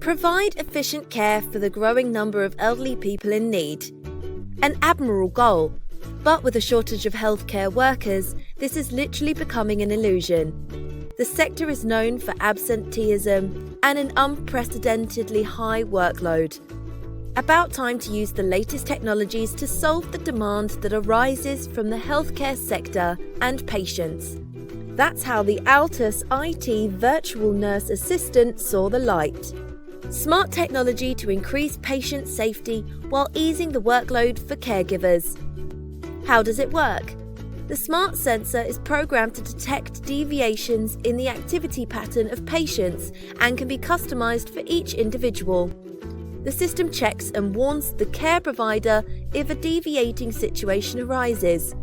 Provide efficient care for the growing number of elderly people in need. An admirable goal, but with a shortage of healthcare workers, this is literally becoming an illusion. The sector is known for absenteeism and an unprecedentedly high workload. About time to use the latest technologies to solve the demand that arises from the healthcare sector and patients. That's how the Altus IT Virtual Nurse Assistant saw the light. Smart technology to increase patient safety while easing the workload for caregivers. How does it work? The smart sensor is programmed to detect deviations in the activity pattern of patients and can be customized for each individual. The system checks and warns the care provider if a deviating situation arises.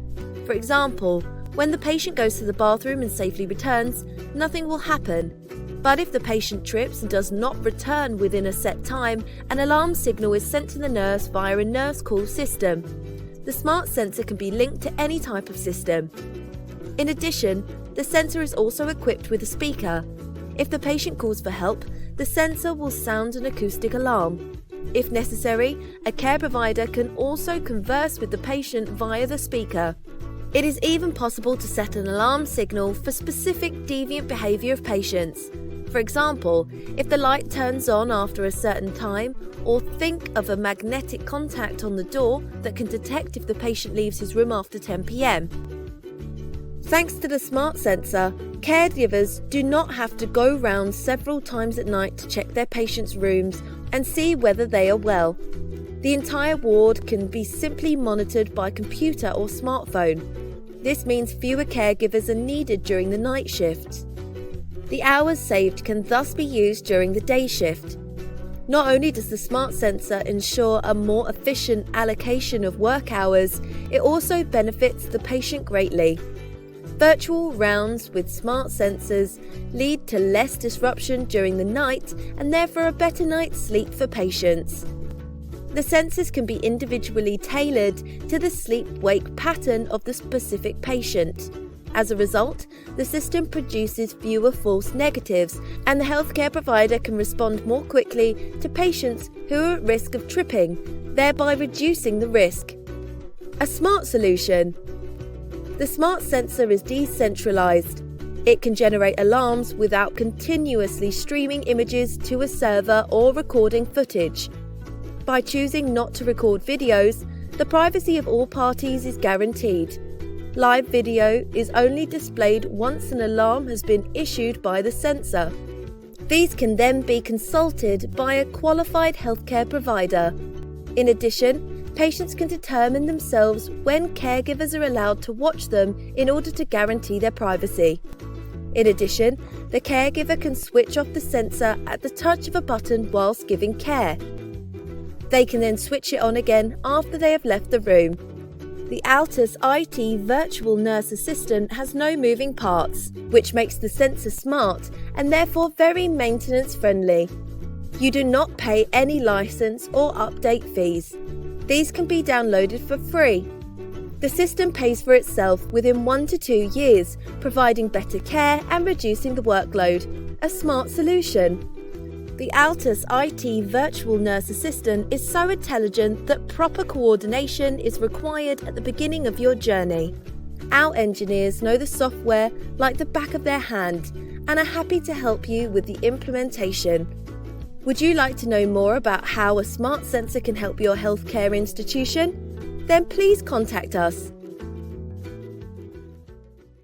For example, when the patient goes to the bathroom and safely returns, nothing will happen. But if the patient trips and does not return within a set time, an alarm signal is sent to the nurse via a nurse call system. The smart sensor can be linked to any type of system. In addition, the sensor is also equipped with a speaker. If the patient calls for help, the sensor will sound an acoustic alarm. If necessary, a care provider can also converse with the patient via the speaker. It is even possible to set an alarm signal for specific deviant behaviour of patients. For example, if the light turns on after a certain time, or think of a magnetic contact on the door that can detect if the patient leaves his room after 10 p.m. Thanks to the smart sensor, caregivers do not have to go round several times at night to check their patients' rooms and see whether they are well. The entire ward can be simply monitored by computer or smartphone. This means fewer caregivers are needed during the night shift. The hours saved can thus be used during the day shift. Not only does the smart sensor ensure a more efficient allocation of work hours, it also benefits the patient greatly. Virtual rounds with smart sensors lead to less disruption during the night and therefore a better night's sleep for patients. The sensors can be individually tailored to the sleep-wake pattern of the specific patient. As a result, the system produces fewer false negatives and the healthcare provider can respond more quickly to patients who are at risk of tripping, thereby reducing the risk. A smart solution. The smart sensor is decentralized. It can generate alarms without continuously streaming images to a server or recording footage. By choosing not to record videos, the privacy of all parties is guaranteed. Live video is only displayed once an alarm has been issued by the sensor. These can then be consulted by a qualified healthcare provider. In addition, patients can determine themselves when caregivers are allowed to watch them in order to guarantee their privacy. In addition, the caregiver can switch off the sensor at the touch of a button whilst giving care. They can then switch it on again after they have left the room. The Altus IT Virtual Nurse Assistant has no moving parts, which makes the sensor smart and therefore very maintenance friendly. You do not pay any license or update fees. These can be downloaded for free. The system pays for itself within 1 to 2 years, providing better care and reducing the workload. A smart solution. The Altus IT Virtual Nurse Assistant is so intelligent that proper coordination is required at the beginning of your journey. Our engineers know the software like the back of their hand and are happy to help you with the implementation. Would you like to know more about how a smart sensor can help your healthcare institution? Then please contact us.